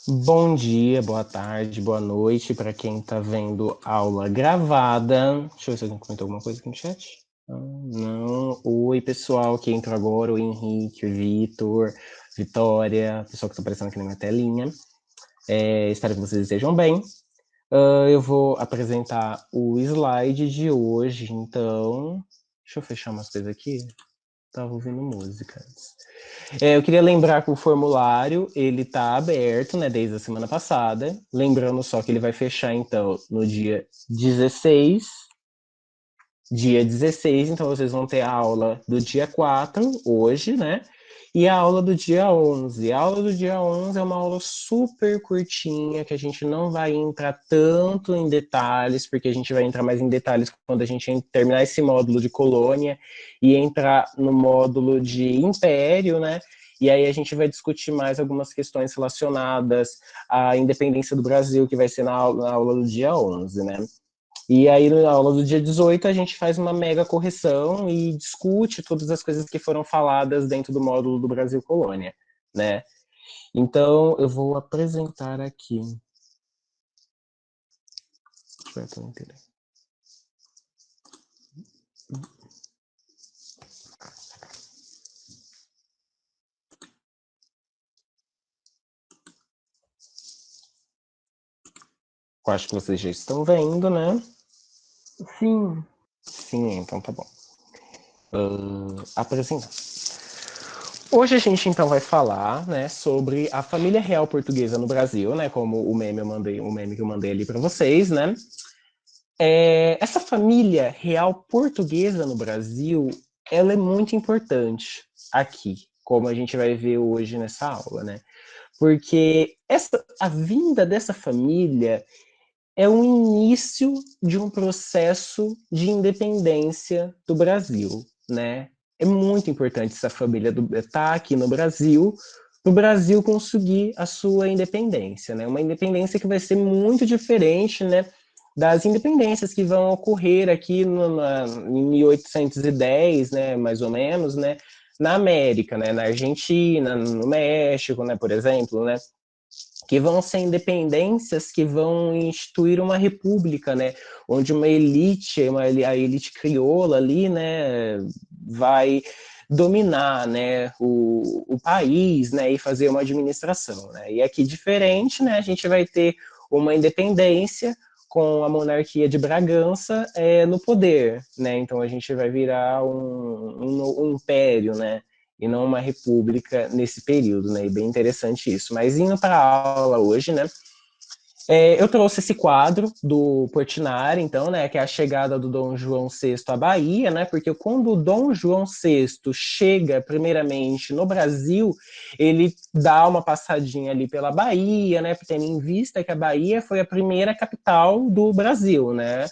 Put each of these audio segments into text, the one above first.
Bom dia, boa tarde, boa noite para quem está vendo aula gravada. Deixa eu ver se alguém comentou alguma coisa aqui no chat. Não. Oi, pessoal que entrou agora, o Henrique, o Vitor, Vitória, pessoal que está aparecendo aqui na minha telinha. Espero que vocês estejam bem. Eu vou apresentar o slide de hoje, então... Deixa eu fechar umas coisas aqui. Tava ouvindo música antes. Eu queria lembrar que o formulário, ele tá aberto, né, desde a semana passada. Lembrando só que ele vai fechar, então, no dia 16. Dia 16, então vocês vão ter a aula do dia 4, hoje, né? E a aula do dia 11. A aula do dia 11 é uma aula super curtinha, que a gente não vai entrar tanto em detalhes, porque a gente vai entrar mais em detalhes quando a gente terminar esse módulo de colônia e entrar no módulo de império, né? E aí a gente vai discutir mais algumas questões relacionadas à independência do Brasil, que vai ser na aula do dia 11, né? E aí, na aula do dia 18, a gente faz uma mega correção e discute todas as coisas que foram faladas dentro do módulo do Brasil Colônia, né? Então, eu vou apresentar aqui. Deixa eu ver a inteira. Eu acho que vocês já estão vendo, né? Sim. Sim, então tá bom. Apresentar. Hoje a gente então vai falar, né, sobre a família real portuguesa no Brasil, né, como o meme que eu mandei ali para vocês, né? Essa família real portuguesa no Brasil, ela é muito importante aqui, como a gente vai ver hoje nessa aula, né? Porque a vinda dessa família é o início de um processo de independência do Brasil, né? É muito importante essa família estar aqui no Brasil, para o Brasil conseguir a sua independência, né? Uma independência que vai ser muito diferente, né, das independências que vão ocorrer aqui em 1810, né, mais ou menos, né, na América, né, na Argentina, no México, né, por exemplo, né, que vão ser independências que vão instituir uma república, né, onde a elite crioula ali, né, vai dominar, né, o país, né, e fazer uma administração, né. E aqui diferente, né, a gente vai ter uma independência com a monarquia de Bragança no poder, né. Então a gente vai virar um império, né, e não uma república nesse período, né? E bem interessante isso. Mas indo para a aula hoje, né? Eu trouxe esse quadro do Portinari, então, né, que é a chegada do Dom João VI à Bahia, né, porque quando o Dom João VI chega primeiramente no Brasil, ele dá uma passadinha ali pela Bahia, né, tendo em vista que a Bahia foi a primeira capital do Brasil, né,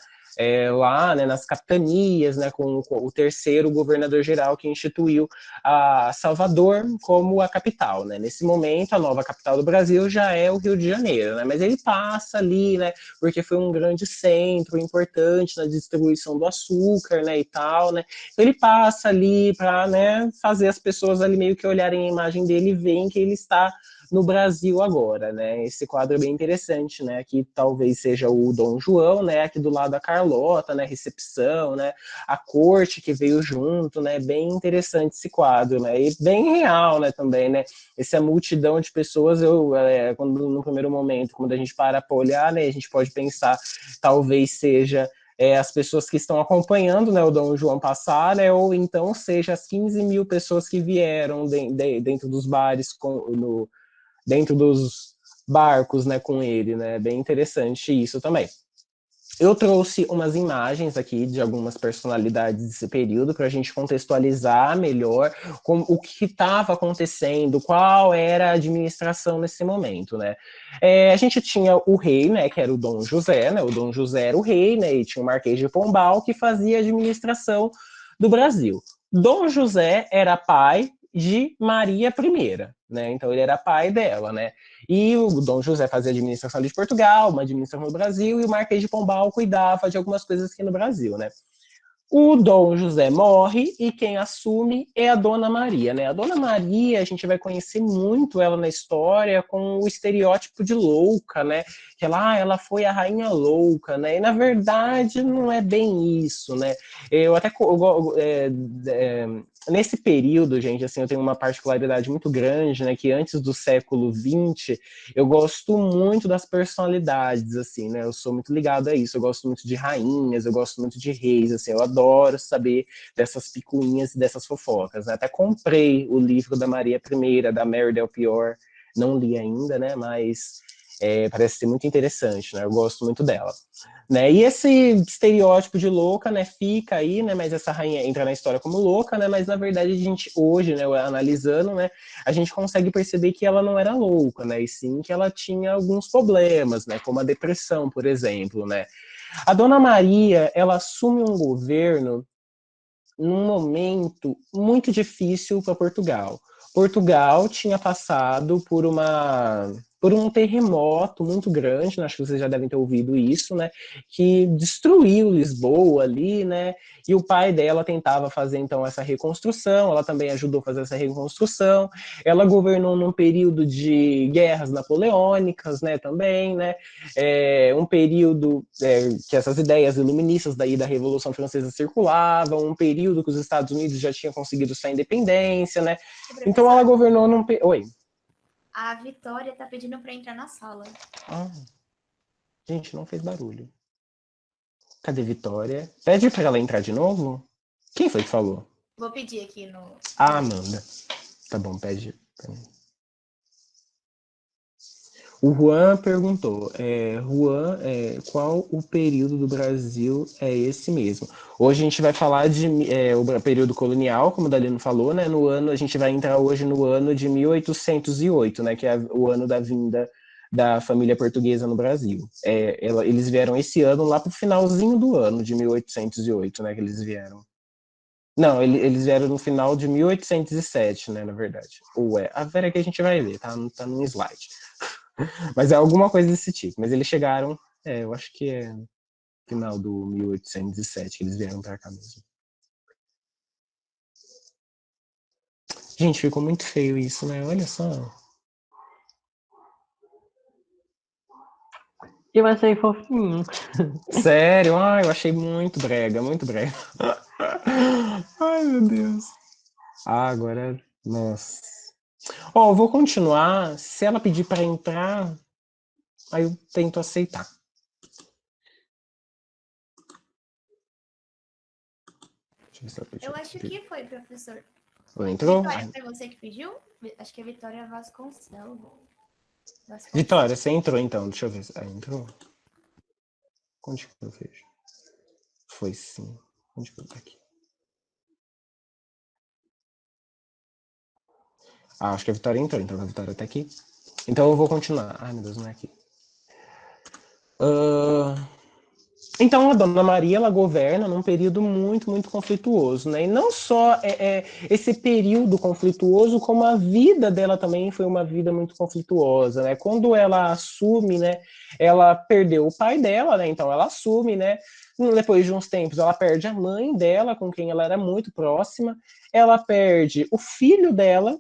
lá, né, nas capitanias, né, com o terceiro governador-geral que instituiu a Salvador como a capital, né? Nesse momento, a nova capital do Brasil já é o Rio de Janeiro, né? Mas ele passa ali, né? Porque foi um grande centro importante na distribuição do açúcar, né? E tal, né? Então ele passa ali para, né, fazer as pessoas ali meio que olharem a imagem dele e veem que ele está no Brasil agora, né? Esse quadro é bem interessante, né? Aqui talvez seja o Dom João, né? Aqui do lado a Carlota, né? Recepção, né? A corte que veio junto, né? Bem interessante esse quadro, né? E bem real, né? Também, né? Essa multidão de pessoas, quando no primeiro momento, quando a gente para olhar, né? A gente pode pensar, talvez seja as pessoas que estão acompanhando, né, o Dom João passar, né, ou então seja as 15 mil pessoas que vieram dentro dos bares, dentro dos barcos, né, com ele, né, bem interessante isso também. Eu trouxe umas imagens aqui de algumas personalidades desse período para a gente contextualizar melhor o que estava acontecendo, qual era a administração nesse momento, né? A gente tinha o rei, né, que era o Dom José, né? O Dom José era o rei, né? E tinha o Marquês de Pombal que fazia a administração do Brasil. Dom José era pai de Maria I, né? Então ele era pai dela, né? E o Dom José fazia administração ali de Portugal, uma administração no Brasil, e o Marquês de Pombal cuidava de algumas coisas aqui no Brasil, né? O Dom José morre e quem assume é a Dona Maria, né? A Dona Maria, a gente vai conhecer muito ela na história com o estereótipo de louca, né? Que ela foi a rainha louca, né? E na verdade não é bem isso, né? Eu até nesse período, gente, assim, eu tenho uma particularidade muito grande, né? Que antes do século XX, eu gosto muito das personalidades, assim, né? Eu sou muito ligado a isso. Eu gosto muito de rainhas, eu gosto muito de reis, assim. Eu adoro saber dessas picuinhas e dessas fofocas, né? Até comprei o livro da Maria I, da Mary Del Pior. Não li ainda, né? Mas parece ser muito interessante, né? Eu gosto muito dela. Né? E esse estereótipo de louca, né, fica aí, né, mas essa rainha entra na história como louca, né, mas na verdade a gente hoje, né, analisando, né, a gente consegue perceber que ela não era louca, né, e sim que ela tinha alguns problemas, né, como a depressão, por exemplo, né. A Dona Maria, ela assume um governo num momento muito difícil para Portugal. Portugal tinha passado por um terremoto muito grande, né? Acho que vocês já devem ter ouvido isso, né? Que destruiu Lisboa ali, né? E o pai dela tentava fazer então essa reconstrução, ela também ajudou a fazer essa reconstrução. Ela governou num período de guerras napoleônicas, né? Também, né? Um período que essas ideias iluministas daí da Revolução Francesa circulavam, um período que os Estados Unidos já tinham conseguido sua independência, né? Então ela governou num... Oi. A Vitória tá pedindo para entrar na sala. Gente, não fez barulho. Cadê Vitória? Pede para ela entrar de novo? Quem foi que falou? Vou pedir aqui no... Amanda. Tá bom, pede pra mim. O Juan perguntou, Juan, qual o período do Brasil é esse mesmo? Hoje a gente vai falar de o período colonial, como o Dalino falou, né? No ano, a gente vai entrar hoje no ano de 1808, né? Que é o ano da vinda da família portuguesa no Brasil. Eles vieram esse ano lá pro finalzinho do ano de 1808, né? Que eles vieram. Não, eles vieram no final de 1807, né? Na verdade. A Vera que a gente vai ver, tá no slide. Mas é alguma coisa desse tipo. Mas eles chegaram, eu acho que é final do 1807 que eles vieram pra cá mesmo. Gente, ficou muito feio isso, né? Olha só. Eu achei fofinho. Sério? Ai, eu achei muito brega, muito brega. Ai, meu Deus. Agora, nossa. Ó, eu vou continuar. Se ela pedir pra entrar, aí eu tento aceitar. Eu acho que foi, professor. Entrou? Vitória, foi você que pediu? Acho que é Vitória Vasconcelos. Vitória, você entrou então. Deixa eu ver. Entrou? Onde que eu vejo? Foi sim. Onde que eu tô aqui? Acho que a Vitória entrou, então a Vitória tá aqui. Então eu vou continuar. Ai, meu Deus, não é aqui. Então a Dona Maria, ela governa num período muito, muito conflituoso, né? E não só esse período conflituoso, como a vida dela também foi uma vida muito conflituosa, né? Quando ela assume, né? Ela perdeu o pai dela, né? Então ela assume, né? Depois de uns tempos, ela perde a mãe dela, com quem ela era muito próxima. Ela perde o filho dela,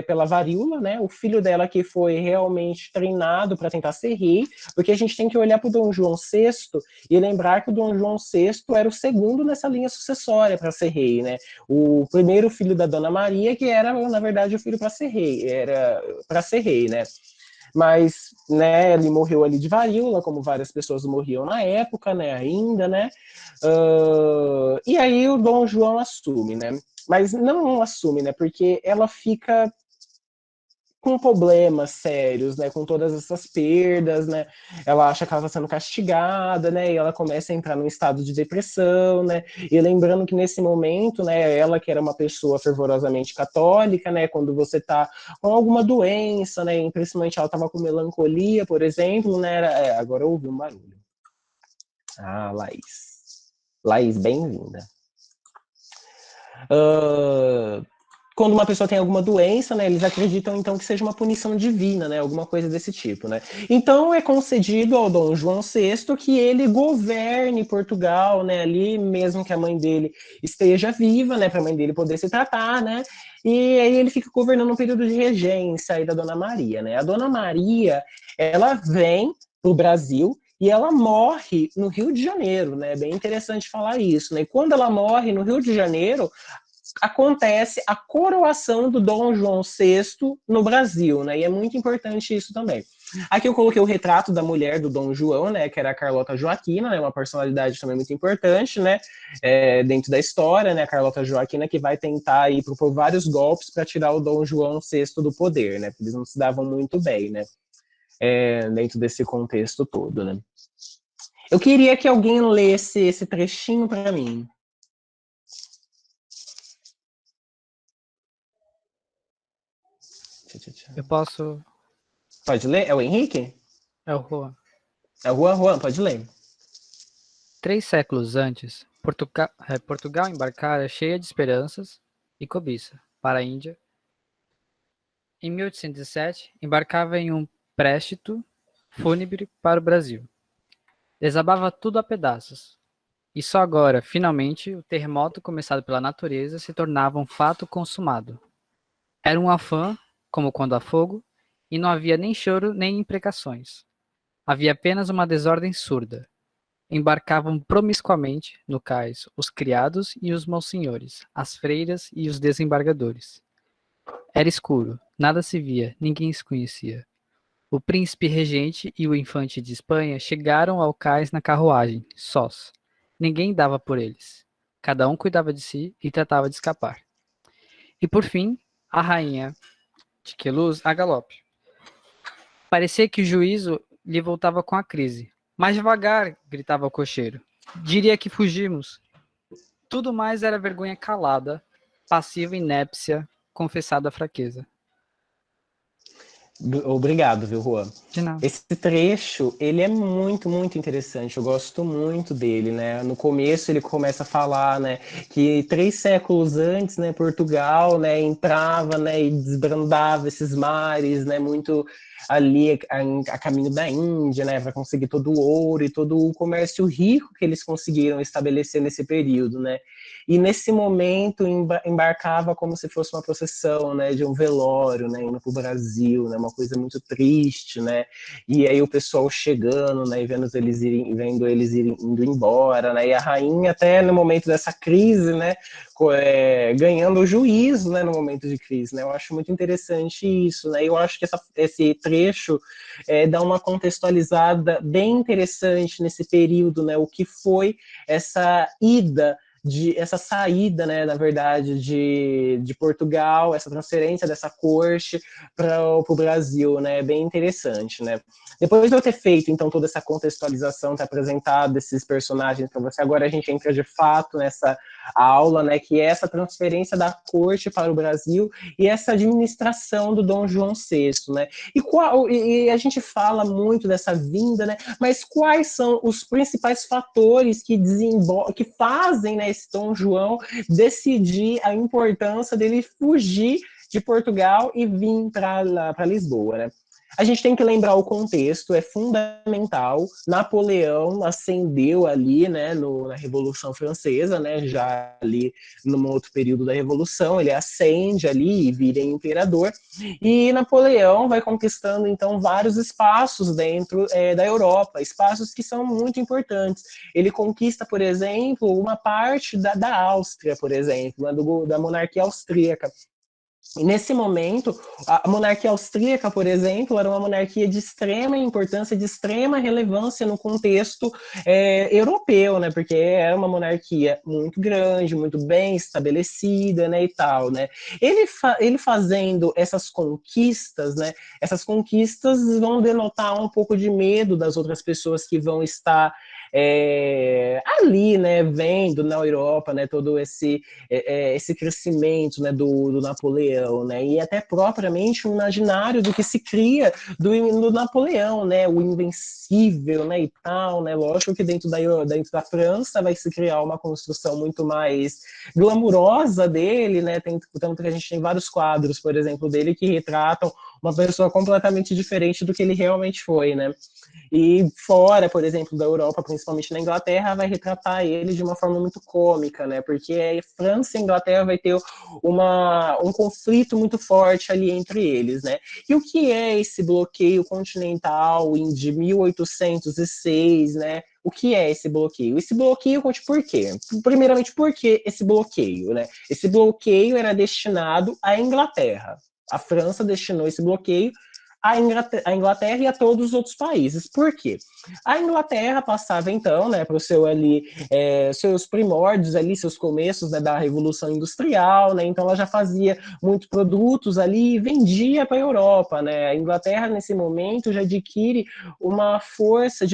pela varíola, né? O filho dela que foi realmente treinado para tentar ser rei, porque a gente tem que olhar para o Dom João VI e lembrar que o Dom João VI era o segundo nessa linha sucessória para ser rei, né? O primeiro filho da Dona Maria, que era, na verdade, o filho para ser rei, era para ser rei, né? Mas, né, ele morreu ali de varíola, como várias pessoas morriam na época, né, ainda, né? E aí o Dom João assume, né? Mas não assume, né? Porque ela fica com problemas sérios, né, com todas essas perdas, né, ela acha que ela está sendo castigada, né, e ela começa a entrar num estado de depressão, né, e lembrando que nesse momento, né, ela que era uma pessoa fervorosamente católica, né, quando você está com alguma doença, né, principalmente ela estava com melancolia, por exemplo, né, agora eu ouvi um barulho. Laís, bem-vinda. quando uma pessoa tem alguma doença, né, eles acreditam então que seja uma punição divina, né, alguma coisa desse tipo, né. Então é concedido ao Dom João VI que ele governe Portugal, né, ali mesmo que a mãe dele esteja viva, né, para a mãe dele poder se tratar, né, e aí ele fica governando um período de regência aí da Dona Maria, né. A Dona Maria, ela vem para o Brasil e ela morre no Rio de Janeiro, né? É bem interessante falar isso, né? E quando ela morre no Rio de Janeiro, acontece a coroação do Dom João VI no Brasil, né? E é muito importante isso também. Aqui eu coloquei o retrato da mulher do Dom João, né? Que era a Carlota Joaquina, né? Uma personalidade também muito importante, né? Dentro da história, né? A Carlota Joaquina que vai tentar aí propor vários golpes para tirar o Dom João VI do poder, né? Porque eles não se davam muito bem, né? Dentro desse contexto todo, né? Eu queria que alguém lesse esse trechinho para mim. Eu posso... Pode ler? É o Henrique? É o Juan. É o Juan, pode ler. 3 séculos antes, Portugal embarcara cheia de esperanças e cobiça para a Índia. Em 1807, embarcava em um préstito fúnebre para o Brasil. Desabava tudo a pedaços. E só agora, finalmente, o terremoto começado pela natureza se tornava um fato consumado. Era um afã, como quando há fogo, e não havia nem choro nem imprecações. Havia apenas uma desordem surda. Embarcavam promiscuamente no cais os criados e os monsenhores, as freiras e os desembargadores. Era escuro, nada se via, ninguém se conhecia. O príncipe regente e o infante de Espanha chegaram ao cais na carruagem, sós. Ninguém dava por eles. Cada um cuidava de si e tratava de escapar. E por fim, a rainha de Queluz a galope. Parecia que o juízo lhe voltava com a crise. Mais devagar, gritava o cocheiro. Diria que fugimos. Tudo mais era vergonha calada, passiva inépcia, confessada fraqueza. Obrigado, viu, Juan? De nada. Esse trecho, ele é muito, muito interessante. Eu gosto muito dele, né? No começo ele começa a falar, né, que 3 séculos antes, né, Portugal, né, entrava, né, e desbrandava esses mares, né, muito ali a caminho da Índia, né, para conseguir todo o ouro e todo o comércio rico que eles conseguiram estabelecer nesse período, né? E nesse momento embarcava como se fosse uma procissão, né, de um velório, né, indo para o Brasil, né, uma coisa muito triste, né? E aí o pessoal chegando, né, e vendo eles irem indo embora, né? E a rainha até no momento dessa crise, né, ganhando o juízo, né, no momento de crise, né? Eu acho muito interessante isso, né? Eu acho que esse trecho dá uma contextualizada bem interessante nesse período, né? O que foi essa ida essa saída, né, na verdade, de Portugal, essa transferência dessa corte para o Brasil, né, é bem interessante, né. Depois de eu ter feito, então, toda essa contextualização, ter apresentado esses personagens para você, agora a gente entra de fato nessa aula, né, que é essa transferência da corte para o Brasil e essa administração do Dom João VI, né. E a gente fala muito dessa vinda, né, mas quais são os principais fatores que fazem, né, esse Dom João decidir a importância dele fugir de Portugal e vir para Lisboa, né? A gente tem que lembrar o contexto, é fundamental. Napoleão ascendeu ali, né, na Revolução Francesa, né, já ali num outro período da Revolução, ele ascende ali e vira imperador. E Napoleão vai conquistando, então, vários espaços dentro da Europa, espaços que são muito importantes. Ele conquista, por exemplo, uma parte da Áustria, por exemplo, né, da monarquia austríaca. E nesse momento, a monarquia austríaca, por exemplo, era uma monarquia de extrema importância, de extrema relevância no contexto europeu, né? Porque era uma monarquia muito grande, muito bem estabelecida, né? E tal, né? Ele fazendo essas conquistas, né? Essas conquistas vão denotar um pouco de medo das outras pessoas que vão estar ali, né, vendo na Europa, né, todo esse crescimento, né, do Napoleão, né, e até propriamente o imaginário do que se cria do Napoleão, né, o invencível, né, e tal, né, lógico que dentro da França vai se criar uma construção muito mais glamurosa dele, né, tanto que a gente tem vários quadros, por exemplo, dele que retratam uma pessoa completamente diferente do que ele realmente foi, né. E fora, por exemplo, da Europa, principalmente na Inglaterra, vai retratar ele de uma forma muito cômica, né? Porque a França e a Inglaterra vai ter um conflito muito forte ali entre eles, né? E o que é esse bloqueio continental de 1806, né? O que é esse bloqueio? Esse bloqueio, por quê? Primeiramente, por que esse bloqueio, né? Esse bloqueio era destinado à Inglaterra. A França destinou esse bloqueio à Inglaterra e a todos os outros países. Por quê? A Inglaterra passava, então, né, para o seu ali, seus primórdios ali, seus começos, né, da Revolução Industrial, né, então ela já fazia muitos produtos ali e vendia para a Europa, né, a Inglaterra, nesse momento, já adquire uma força,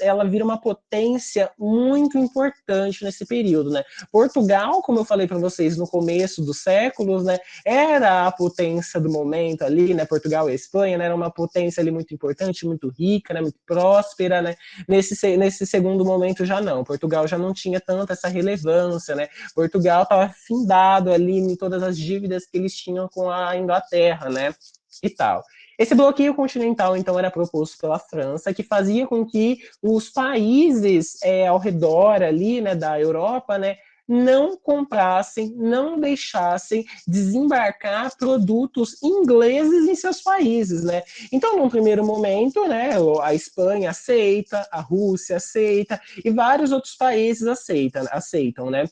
ela vira uma potência muito importante nesse período, né. Portugal, como eu falei para vocês no começo dos séculos, né, era a potência do momento ali, né, Portugal e Espanha, né, era uma potência ali muito importante, muito rica, né, muito próspera, né, nesse segundo momento já não, Portugal já não tinha tanta essa relevância, né, Portugal estava findado ali em todas as dívidas que eles tinham com a Inglaterra, né, e tal. Esse bloqueio continental, então, era proposto pela França, que fazia com que os países ao redor ali, né, da Europa, né, não comprassem, não deixassem desembarcar produtos ingleses em seus países, né? Então, num primeiro momento, né, a Espanha aceita, a Rússia aceita e vários outros países aceitam, né?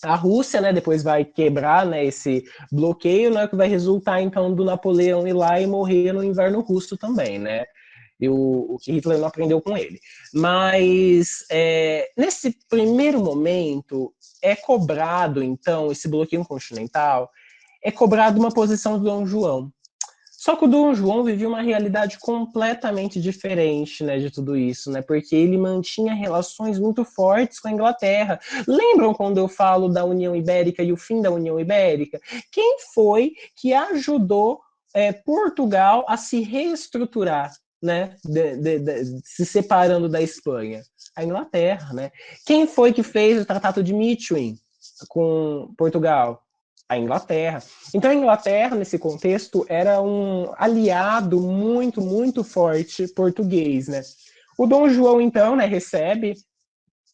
A Rússia, né, depois vai quebrar, né, esse bloqueio, né, que vai resultar, então, do Napoleão ir lá e morrer no inverno russo também, né? E o que Hitler não aprendeu com ele. Mas, nesse primeiro momento, é cobrado, então, esse bloqueio continental, é cobrado uma posição do Dom João. Só que o Dom João vivia uma realidade completamente diferente, né, de tudo isso, né, porque ele mantinha relações muito fortes com a Inglaterra. Lembram quando eu falo da União Ibérica e o fim da União Ibérica? Quem foi que ajudou Portugal a se reestruturar, né, se separando da Espanha? A Inglaterra, né? Quem foi que fez o Tratado de Methuen com Portugal? A Inglaterra. Então, a Inglaterra, nesse contexto, era um aliado muito, muito forte português, né? O Dom João, então, né, recebe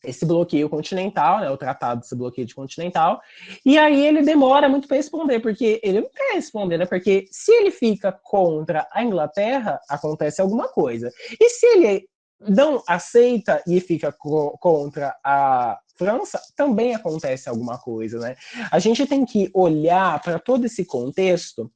esse bloqueio continental, né, o tratado desse bloqueio continental, e aí ele demora muito para responder, porque ele não quer responder, né, porque se ele fica contra a Inglaterra, acontece alguma coisa. E se ele não aceita e fica contra a França, também acontece alguma coisa, né? A gente tem que olhar para todo esse contexto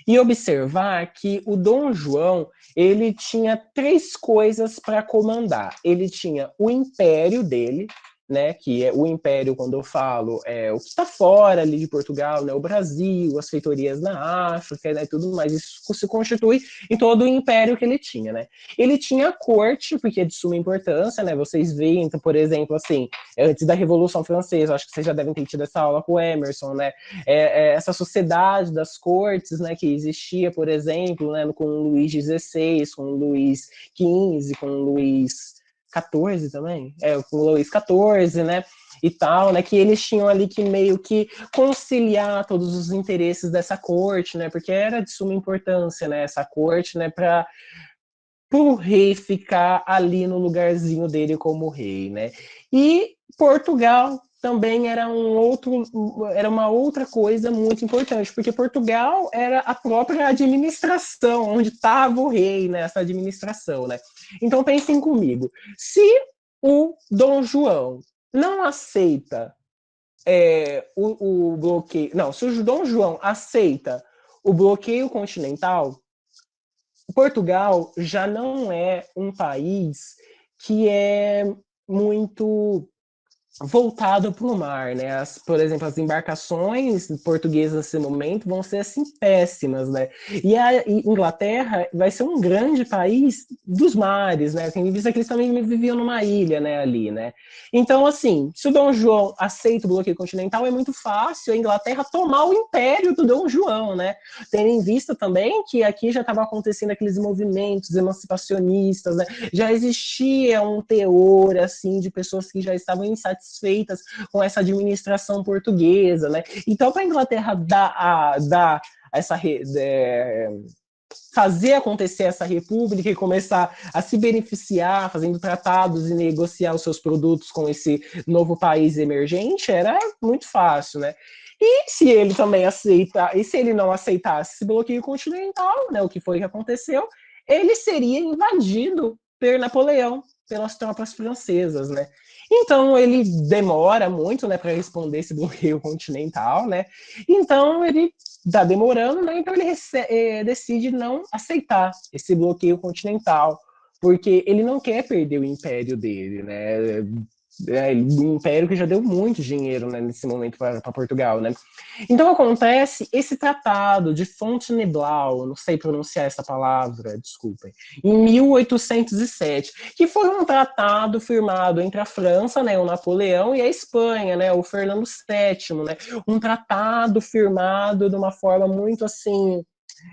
e observar que o Dom João, ele tinha três coisas para comandar. Ele tinha o império dele, né, que é o império, quando eu falo, o que está fora ali de Portugal, né, o Brasil, as feitorias na África, né, tudo mais, isso se constitui em todo o império que ele tinha, né. Ele tinha a corte, porque é de suma importância, né, vocês veem, então, por exemplo, assim, antes da Revolução Francesa, acho que vocês já devem ter tido essa aula com o Emerson, né, essa sociedade das cortes, né, que existia, por exemplo, né, com o Luís XVI, com o Luís XV, com o Luís XIV também, com o Luís XIV, né, e tal, né, que eles tinham ali que meio que conciliar todos os interesses dessa corte, né, porque era de suma importância, né, essa corte, né, para o rei ficar ali no lugarzinho dele como rei, né, e Portugal também era uma outra coisa muito importante, porque Portugal era a própria administração, onde estava o rei nessa administração, né? Então pensem comigo, se o Dom João não aceita o bloqueio, não, se o Dom João aceita o bloqueio continental, Portugal já não é um país que é muito voltado para o mar, né? Por exemplo, as embarcações portuguesas nesse momento vão ser assim péssimas, né? E a Inglaterra vai ser um grande país dos mares, né? Tem vista que eles também viviam numa ilha, né? Ali, né? Então, assim, se o Dom João aceita o bloqueio continental, é muito fácil a Inglaterra tomar o império do Dom João, né? Tendo em vista também que aqui já estava acontecendo aqueles movimentos emancipacionistas, né? Já existia um teor assim de pessoas que já estavam insatisfeitas com essa administração portuguesa, né? Então, para a Inglaterra dar essa fazer acontecer essa república e começar a se beneficiar, fazendo tratados e negociar os seus produtos com esse novo país emergente, era muito fácil, né? E se ele também aceita, e se ele não aceitasse esse bloqueio continental, né, o que foi que aconteceu, ele seria invadido por Napoleão, pelas tropas francesas, né? Então ele demora muito, né, para responder esse bloqueio continental, né? Então ele está demorando, né? Então ele decide não aceitar esse bloqueio continental, porque ele não quer perder o império dele, né? Um império que já deu muito dinheiro, né, nesse momento para Portugal, né? Então acontece esse tratado de Fontainebleau, não sei pronunciar essa palavra, desculpem, em 1807, que foi um tratado firmado entre a França, né, o Napoleão, e a Espanha, né, o Fernando VII, né? Um tratado firmado de uma forma muito assim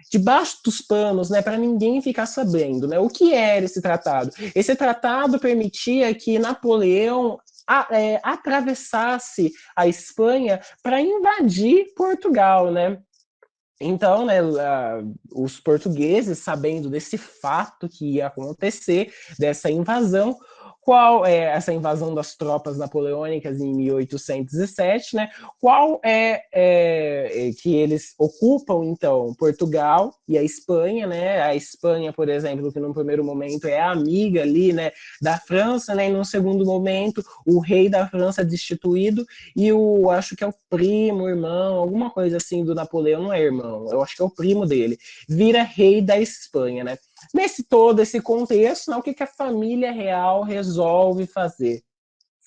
debaixo dos panos, né, para ninguém ficar sabendo, né? O que era esse tratado? Esse tratado permitia que Napoleão atravessasse a Espanha para invadir Portugal, né? Então, né, os portugueses, sabendo desse fato que ia acontecer, dessa invasão, qual é essa invasão das tropas napoleônicas em 1807, né? Qual que eles ocupam então Portugal e a Espanha, né? A Espanha, por exemplo, que num primeiro momento é amiga ali, né, da França, né? E num segundo momento o rei da França é destituído e acho que é o primo, irmão, alguma coisa assim do Napoleão, não é irmão, eu acho que é o primo dele, vira rei da Espanha, né? Nesse todo esse contexto, né, o que a família real resolve fazer?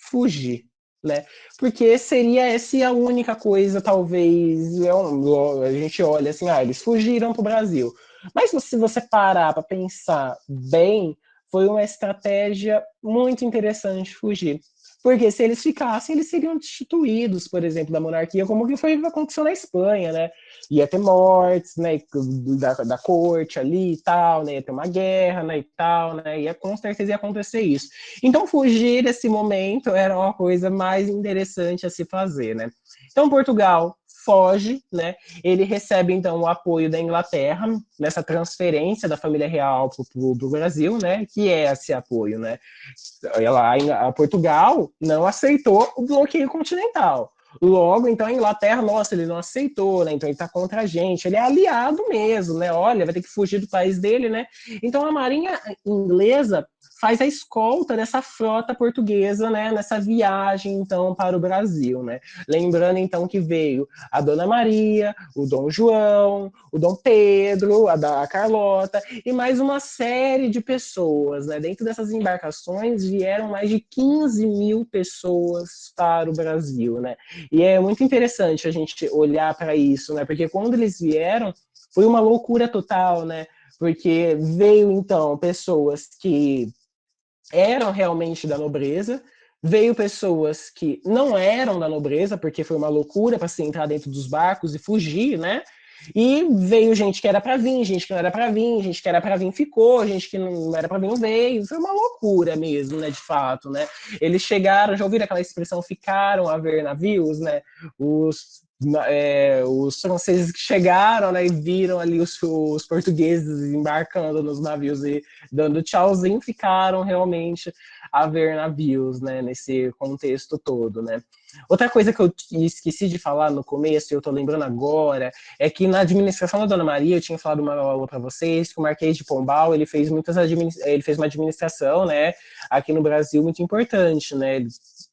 Fugir, né? Porque seria essa a única coisa, talvez, a gente olha assim, eles fugiram para o Brasil. Mas se você parar para pensar bem, foi uma estratégia muito interessante fugir. Porque se eles ficassem, eles seriam destituídos, por exemplo, da monarquia, como que foi aconteceu na Espanha, né? Ia ter mortes, né, da corte ali e tal, né, ia ter uma guerra, né, e tal, né, com certeza ia acontecer isso. Então, fugir desse momento era uma coisa mais interessante a se fazer, né? Então, Portugal foge, né? Ele recebe, então, o apoio da Inglaterra nessa transferência da família real para o Brasil, né? Que é esse apoio, né? A Portugal não aceitou o bloqueio continental. Logo, então, a Inglaterra, nossa, ele não aceitou, né? Então ele tá contra a gente. Ele é aliado mesmo, né? Olha, vai ter que fugir do país dele, né? Então a marinha inglesa faz a escolta dessa frota portuguesa, né? Nessa viagem, então, para o Brasil, né? Lembrando, então, que veio a Dona Maria, o Dom João, o Dom Pedro, a Carlota e mais uma série de pessoas, né? Dentro dessas embarcações vieram mais de 15 mil pessoas para o Brasil, né? E é muito interessante a gente olhar para isso, né? Porque quando eles vieram, foi uma loucura total, né? Porque veio, então, pessoas que eram realmente da nobreza, veio pessoas que não eram da nobreza, porque foi uma loucura para se entrar dentro dos barcos e fugir, né? E veio gente que era para vir, gente que não era para vir, gente que era para vir ficou, gente que não era para vir não veio. Foi uma loucura mesmo, né, de fato, né? Eles chegaram, já ouviram aquela expressão ficaram a ver navios, né? Os franceses que chegaram, né, e viram ali os portugueses embarcando nos navios e dando tchauzinho, ficaram realmente a ver navios, né, nesse contexto todo, né. Outra coisa que eu esqueci de falar no começo, e eu tô lembrando agora, é que na administração da Dona Maria, eu tinha falado uma aula para vocês, que o Marquês de Pombal, ele fez uma administração, né, aqui no Brasil muito importante, né,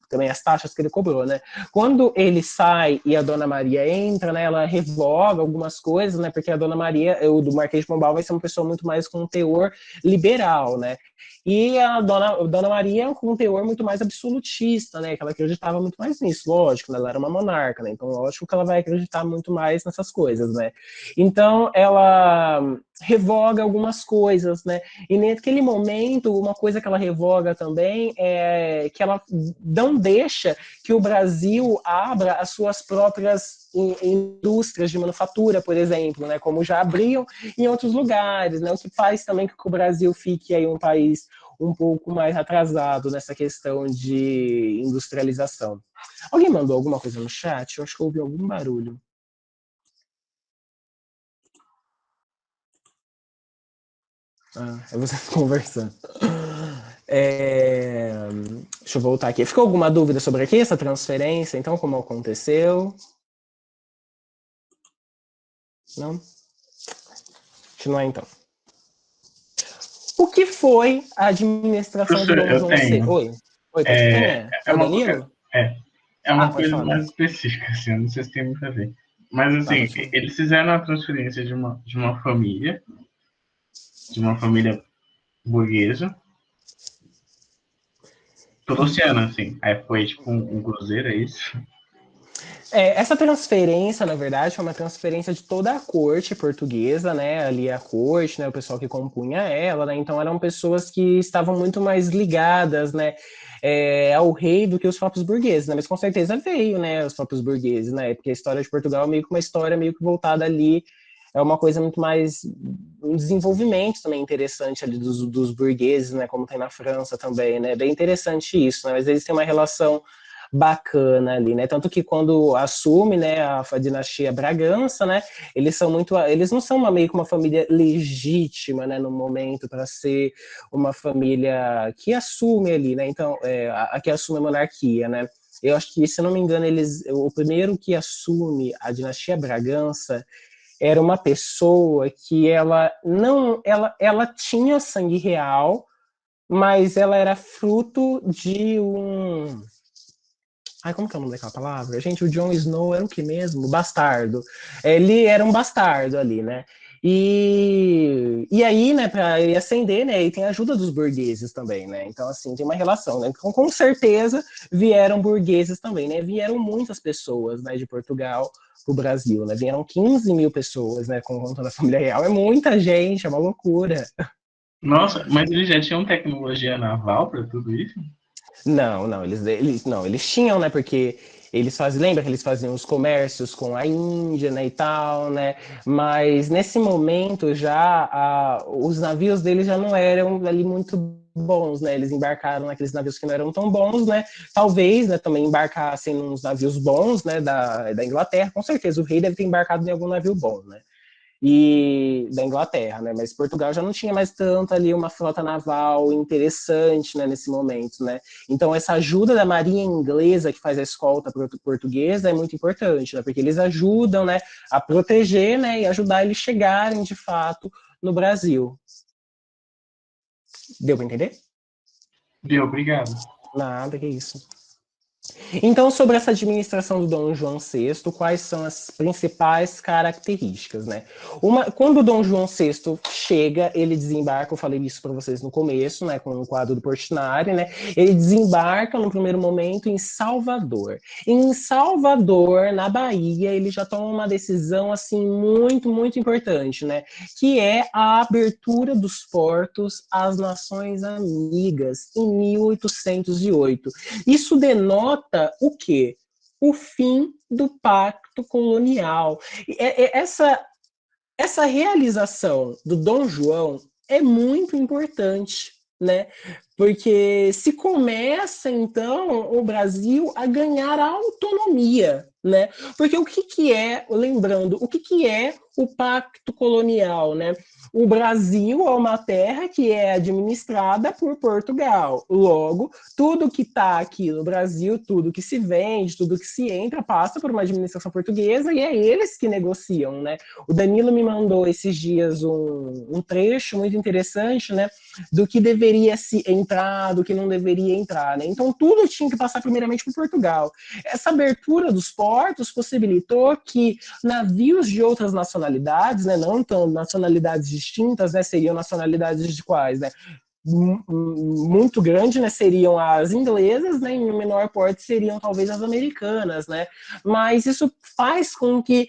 também as taxas que ele cobrou, né? Quando ele sai e a Dona Maria entra, né, ela revoga algumas coisas, né, porque a Dona Maria, o do Marquês de Pombal vai ser uma pessoa muito mais com um teor liberal, né? E a Dona Maria com um teor muito mais absolutista, né? Que ela acreditava muito mais nisso, lógico, né? Ela era uma monarca, né? Então, lógico que ela vai acreditar muito mais nessas coisas, né? Então, ela revoga algumas coisas, né? E naquele momento, uma coisa que ela revoga também é que ela não deixa que o Brasil abra as suas próprias indústrias de manufatura, por exemplo, né? Como já abriam em outros lugares, né? O que faz também que o Brasil fique aí um país um pouco mais atrasado nessa questão de industrialização. Alguém mandou alguma coisa no chat? Eu acho que eu ouvi algum barulho. É vocês conversando. Deixa eu voltar aqui. Ficou alguma dúvida sobre aqui, essa transferência? Então, como aconteceu? Não? Continuar então. O que foi a administração de Dom João VI? Oi, pode quem é? É o Danilo? É uma coisa mais específica, assim, eu não sei se tem muito a ver. Mas, assim, eles fizeram a transferência de uma família burguesa, prussiana, assim. Aí foi, tipo, um cruzeiro, é isso? Essa transferência, na verdade, foi uma transferência de toda a corte portuguesa, né? Ali a corte, né? O pessoal que compunha ela, né? Então eram pessoas que estavam muito mais ligadas, né? Ao rei do que os próprios burgueses, né? Mas com certeza veio, né? Os próprios burgueses, né? Porque a história de Portugal é meio que uma história meio que voltada ali, é uma coisa muito mais, um desenvolvimento também interessante ali dos burgueses, né? Como tem na França também, né? Bem interessante isso, né? Mas eles têm uma relação bacana ali, né? Tanto que quando assume, né, a dinastia Bragança, né, eles não são meio que uma família legítima, né, no momento para ser uma família que assume ali, né? Então, a que assume a monarquia, né? Eu acho que, se não me engano, o primeiro que assume a dinastia Bragança era uma pessoa que ela tinha sangue real, mas ela era fruto de um... Ai, como que é o nome daquela palavra? Gente, o Jon Snow era o que mesmo? Bastardo. Ele era um bastardo ali, né? E aí, né, para ele ascender, né, e tem a ajuda dos burgueses também, né? Então, assim, tem uma relação, né? Então, com certeza vieram burgueses também, né? Vieram muitas pessoas, né, de Portugal para o Brasil, né? Vieram 15 mil pessoas, né, com conta da família real. É muita gente, é uma loucura. Nossa, mas eles já tinham tecnologia naval para tudo isso? Não, eles tinham, né? Porque lembra que eles faziam os comércios com a Índia, né, e tal, né? Mas nesse momento já os navios deles já não eram ali muito bons, né? Eles embarcaram naqueles navios que não eram tão bons, né? Talvez, né, também embarcassem nos navios bons, né, da Inglaterra. Com certeza o rei deve ter embarcado em algum navio bom, né? E da Inglaterra, né? Mas Portugal já não tinha mais tanto ali uma frota naval interessante, né, nesse momento, né? Então essa ajuda da marinha inglesa que faz a escolta portuguesa é muito importante, né? Porque eles ajudam, né, a proteger, né, e ajudar eles chegarem de fato no Brasil. Deu para entender? Deu, obrigado. Nada, que isso. Então, sobre essa administração do Dom João VI, quais são as principais características, né? Quando o Dom João VI chega, ele desembarca, eu falei isso para vocês no começo, né, com o quadro do Portinari, né? Ele desembarca no primeiro momento em Salvador. Em Salvador, na Bahia, ele já toma uma decisão assim muito, muito importante, né? Que é a abertura dos portos às nações amigas em 1808. Isso denota o quê? O fim do pacto colonial. Essa realização do Dom João é muito importante, né? Porque se começa, então, o Brasil a ganhar autonomia, né? Porque o que é, lembrando, o que é o pacto colonial, né? O Brasil é uma terra que é administrada por Portugal. Logo, tudo que está aqui no Brasil, tudo que se vende, tudo que se entra, passa por uma administração portuguesa e é eles que negociam, né? O Danilo me mandou esses dias um trecho muito interessante, né? Do que deveria se entrar, do que não deveria entrar, né? Então, tudo tinha que passar primeiramente por Portugal. Essa abertura dos portos possibilitou que navios de outras nacionalidades, né? Não tão nacionalidades distintas, né? Seriam nacionalidades de quais, né? muito grande, né, seriam as inglesas, né, em menor porte seriam talvez as americanas, né, mas isso faz com que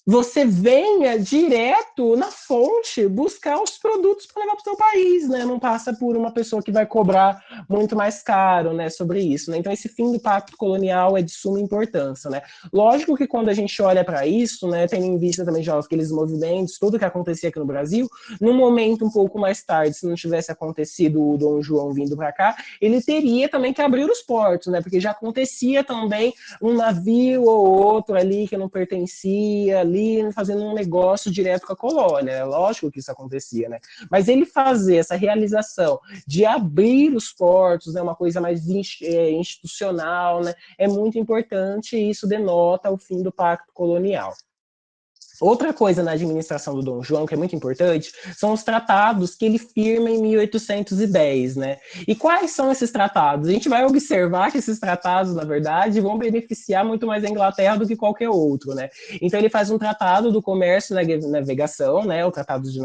você venha direto na fonte buscar os produtos para levar para o seu país, né? Não passa por uma pessoa que vai cobrar muito mais caro, né, sobre isso, né? Então esse fim do pacto colonial é de suma importância, né? Lógico que quando a gente olha para isso, né, tendo em vista também já aqueles movimentos, tudo que acontecia aqui no Brasil, num momento um pouco mais tarde, se não tivesse acontecido o Dom João vindo para cá, ele teria também que abrir os portos, né? Porque já acontecia também um navio ou outro ali que não pertencia ali, fazendo um negócio direto com a colônia. É lógico que isso acontecia, né? Mas ele fazer essa realização de abrir os portos, né, uma coisa mais institucional, né, é muito importante e isso denota o fim do pacto colonial. Outra coisa na administração do Dom João, que é muito importante, são os tratados que ele firma em 1810, né? E quais são esses tratados? A gente vai observar que esses tratados, na verdade, vão beneficiar muito mais a Inglaterra do que qualquer outro, né? Então ele faz um tratado do comércio e navegação, né? O tratado de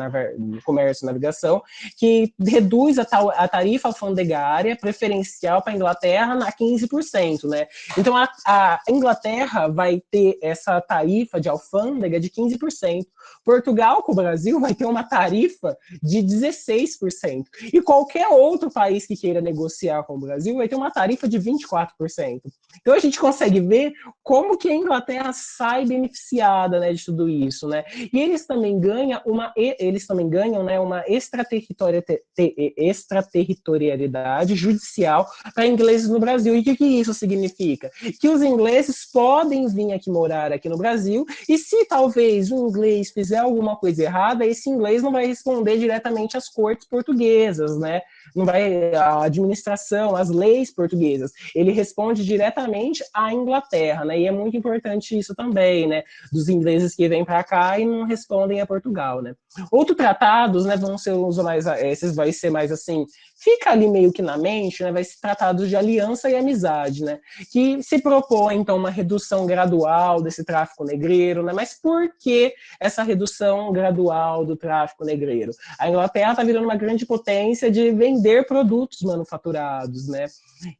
comércio e navegação, que reduz a tarifa alfandegária preferencial para a Inglaterra a 15%, né? Então a Inglaterra vai ter essa tarifa de alfândega de 15%. Portugal com o Brasil vai ter uma tarifa de 16%. E qualquer outro país que queira negociar com o Brasil vai ter uma tarifa de 24%. Então a gente consegue ver como que a Inglaterra sai beneficiada, né, de tudo isso, né? E eles também ganham né, uma extraterritorialidade judicial para ingleses no Brasil. E o que isso significa? Que os ingleses podem vir aqui morar aqui no Brasil e se talvez um inglês fizer alguma coisa errada, esse inglês não vai responder diretamente às cortes portuguesas, né? Não vai à administração, às leis portuguesas. Ele responde diretamente à Inglaterra, né? E é muito importante isso também, né? Dos ingleses que vêm para cá e não respondem a Portugal, né? Outros tratados, né? Vão ser os mais, esses vai ser mais assim, fica ali meio que na mente, né? Vai ser tratados de aliança e amizade, né? Que se propõe então uma redução gradual desse tráfico negreiro, né? Mas por que essa redução gradual do tráfico negreiro? A Inglaterra está virando uma grande potência de vender produtos manufaturados, né?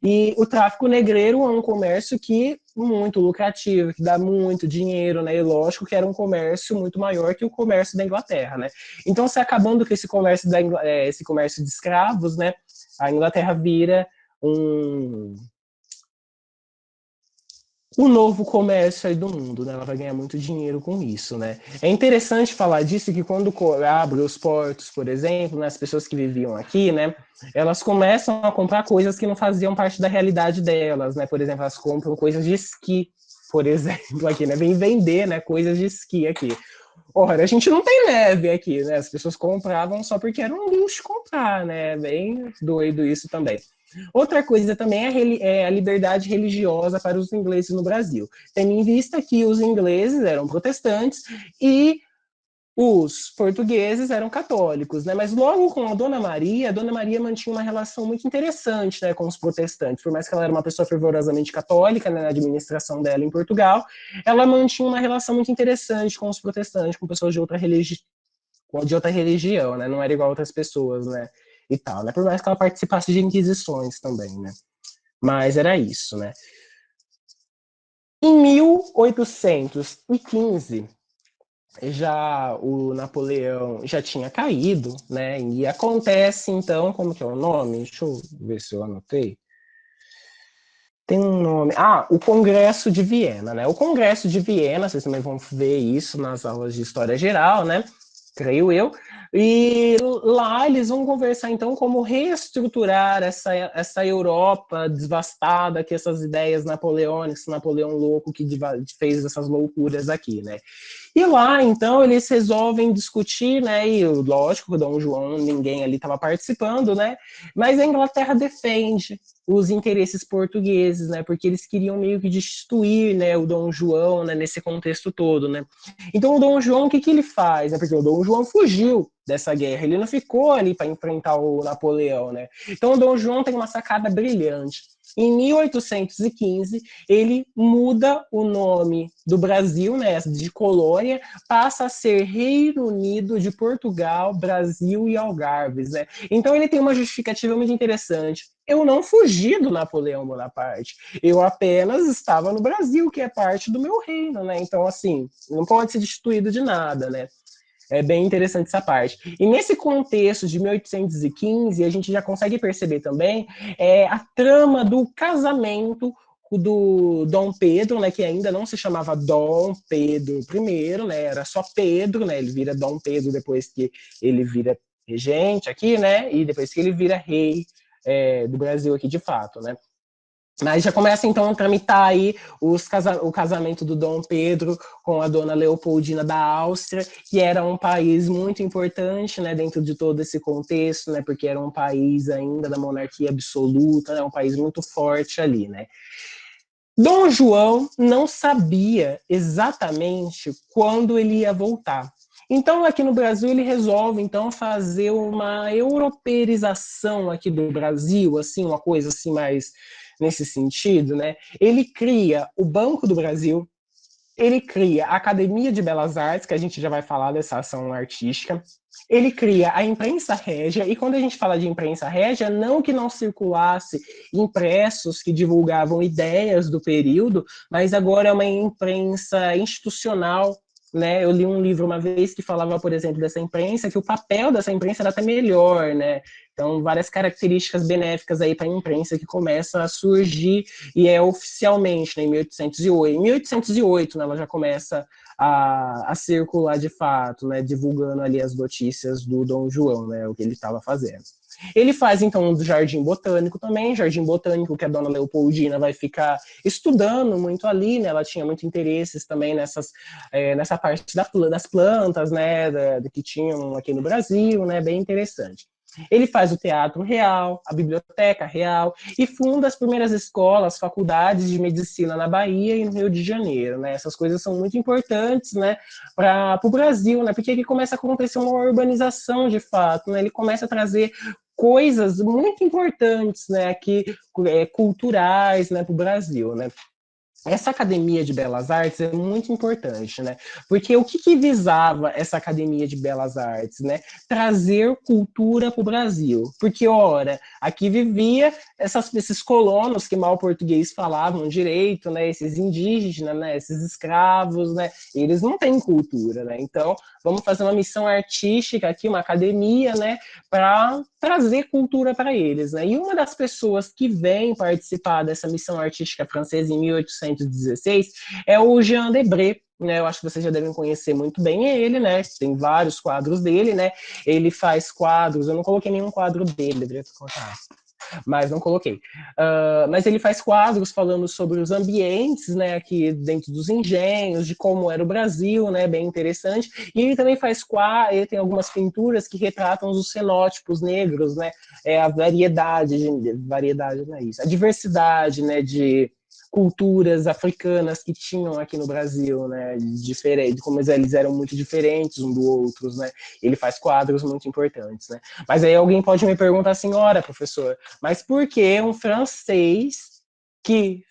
E o tráfico negreiro é um comércio que muito lucrativo, que dá muito dinheiro, né? E lógico que era um comércio muito maior que o comércio da Inglaterra, né? Então, se acabando com esse comércio esse comércio de escravos, né? A Inglaterra vira o novo comércio aí do mundo, né? Ela vai ganhar muito dinheiro com isso, né? É interessante falar disso que quando abre os portos, por exemplo, né, as pessoas que viviam aqui, né, elas começam a comprar coisas que não faziam parte da realidade delas, né? Por exemplo, elas compram coisas de esqui, por exemplo, aqui, né? Vem vender, né, coisas de esqui aqui. Ora, a gente não tem neve aqui, né? As pessoas compravam só porque era um luxo comprar, né? Bem doido isso também. Outra coisa também é a liberdade religiosa para os ingleses no Brasil. Tendo em vista que os ingleses eram protestantes e os portugueses eram católicos, né? Mas logo com a Dona Maria mantinha uma relação muito interessante, né, com os protestantes. Por mais que ela era uma pessoa fervorosamente católica, né, na administração dela em Portugal, ela mantinha uma relação muito interessante com os protestantes, com pessoas de outra religião, né? Não era igual a outras pessoas, né? E tal, né? Por mais que ela participasse de inquisições também, né? Mas era isso, né? Em 1815, já o Napoleão já tinha caído, né? E acontece, então, como que é o nome? Deixa eu ver se eu anotei. Tem um nome. O Congresso de Viena, né? O Congresso de Viena, vocês também vão ver isso nas aulas de História Geral, né? Creio eu. E lá eles vão conversar, então, como reestruturar essa Europa devastada, que essas ideias napoleônicas, Napoleão louco que fez essas loucuras aqui, né? E lá, então, eles resolvem discutir, né? E lógico, o Dom João, ninguém ali estava participando, né? Mas a Inglaterra defende os interesses portugueses, né? Porque eles queriam meio que destituir, né, o Dom João, né, nesse contexto todo, né? Então o Dom João, o que ele faz? Né? Porque o Dom João fugiu dessa guerra, ele não ficou ali para enfrentar o Napoleão, né? Então o Dom João tem uma sacada brilhante. Em 1815, ele muda o nome do Brasil, né, de colônia, passa a ser Reino Unido de Portugal, Brasil e Algarves, né? Então ele tem uma justificativa muito interessante. Eu não fugi do Napoleão Bonaparte, eu apenas estava no Brasil, que é parte do meu reino, né? Então, assim, não pode ser destituído de nada, né? É bem interessante essa parte. E nesse contexto de 1815, a gente já consegue perceber também a trama do casamento do Dom Pedro, né, que ainda não se chamava Dom Pedro I, né, era só Pedro, né, ele vira Dom Pedro depois que ele vira regente aqui, né, e depois que ele vira rei do Brasil aqui de fato, né. Mas já começa, então, a tramitar aí o casamento do Dom Pedro com a dona Leopoldina da Áustria, que era um país muito importante, né, dentro de todo esse contexto, né, porque era um país ainda da monarquia absoluta, né, um país muito forte ali, né. Dom João não sabia exatamente quando ele ia voltar. Então, aqui no Brasil, ele resolve, então, fazer uma europeização aqui do Brasil, assim, uma coisa assim mais nesse sentido, né? Ele cria o Banco do Brasil, ele cria a Academia de Belas Artes, que a gente já vai falar dessa ação artística, ele cria a imprensa régia, e quando a gente fala de imprensa régia, não que não circulasse impressos que divulgavam ideias do período, mas agora é uma imprensa institucional, né? Eu li um livro uma vez que falava, por exemplo, dessa imprensa, que o papel dessa imprensa era até melhor, né? Então, várias características benéficas aí para a imprensa que começa a surgir e é oficialmente, né, em 1808. Em 1808, né, ela já começa a circular de fato, né, divulgando ali as notícias do Dom João, né, o que ele estava fazendo. Ele faz, então, do Jardim Botânico também, Jardim Botânico que a dona Leopoldina vai ficar estudando muito ali, né, ela tinha muito interesses também nessa parte das plantas, né, que tinham aqui no Brasil, né, bem interessante. Ele faz o Teatro Real, a Biblioteca Real e funda as primeiras escolas, faculdades de medicina na Bahia e no Rio de Janeiro, né? Essas coisas são muito importantes, né, para o Brasil, né? Porque aqui começa a acontecer uma urbanização de fato, né? Ele começa a trazer coisas muito importantes, né, aqui, culturais, né, para o Brasil, né? Essa Academia de Belas Artes é muito importante, né? Porque o que visava essa Academia de Belas Artes, né? Trazer cultura para o Brasil. Porque, ora, aqui vivia esses colonos que mal português falavam direito, né? Esses indígenas, né? Esses escravos, né? Eles não têm cultura, né? Então, vamos fazer uma missão artística aqui, uma academia, né? Para trazer cultura para eles, né? E uma das pessoas que vem participar dessa missão artística francesa em 1816 é o Jean Debré, né? Eu acho que vocês já devem conhecer muito bem ele, né? Tem vários quadros dele, né? Ele faz quadros, eu não coloquei nenhum quadro dele, deveria ter colocado, mas não coloquei. Mas ele faz quadros falando sobre os ambientes, né, aqui dentro dos engenhos, de como era o Brasil, né, bem interessante. E ele também faz quadros, ele tem algumas pinturas que retratam os fenótipos negros, né, a variedade não é isso, a diversidade, né, de culturas africanas que tinham aqui no Brasil, né, diferente, como eles eram muito diferentes um do outro, né. Ele faz quadros muito importantes, né. Mas aí alguém pode me perguntar assim, ora, professor, mas por que um francês que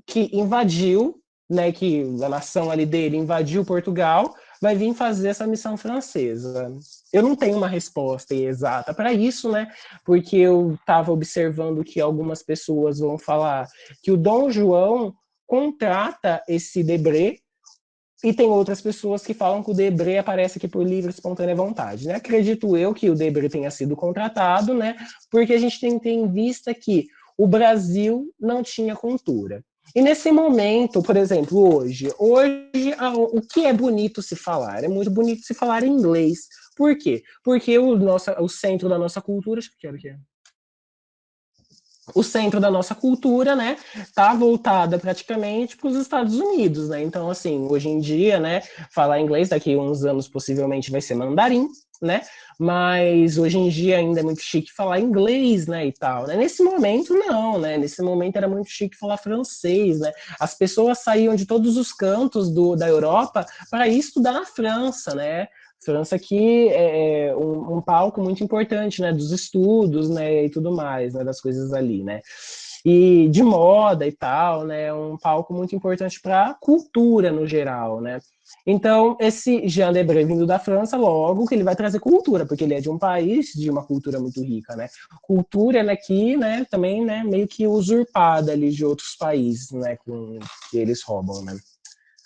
que invadiu, né, que a nação ali dele invadiu Portugal, vai vir fazer essa missão francesa? Eu não tenho uma resposta exata para isso, né, porque eu estava observando que algumas pessoas vão falar que o Dom João contrata esse Debré, e tem outras pessoas que falam que o Debré aparece aqui por livre e espontânea vontade, né? Acredito eu que o Debré tenha sido contratado, né? Porque a gente tem que ter em vista que o Brasil não tinha cultura. E nesse momento, por exemplo, hoje o que é bonito se falar? É muito bonito se falar em inglês. Por quê? Porque o centro da nossa cultura, o centro da nossa cultura, né, tá voltada praticamente para os Estados Unidos, né? Então, assim, hoje em dia, né, falar inglês daqui a uns anos possivelmente vai ser mandarim, né? Mas hoje em dia ainda é muito chique falar inglês, né, e tal, né? Nesse momento não, né? Nesse momento era muito chique falar francês, né? As pessoas saíam de todos os cantos da Europa para ir estudar na França, né? França que é um palco muito importante, né, dos estudos, né, e tudo mais, né, das coisas ali, né, e de moda e tal, né, um palco muito importante para a cultura no geral, né. Então, esse Jean Debré vindo da França, logo que ele vai trazer cultura, porque ele é de um país de uma cultura muito rica, né. Cultura, né, que, né, também, né, meio que usurpada ali de outros países, né, com que eles roubam, né,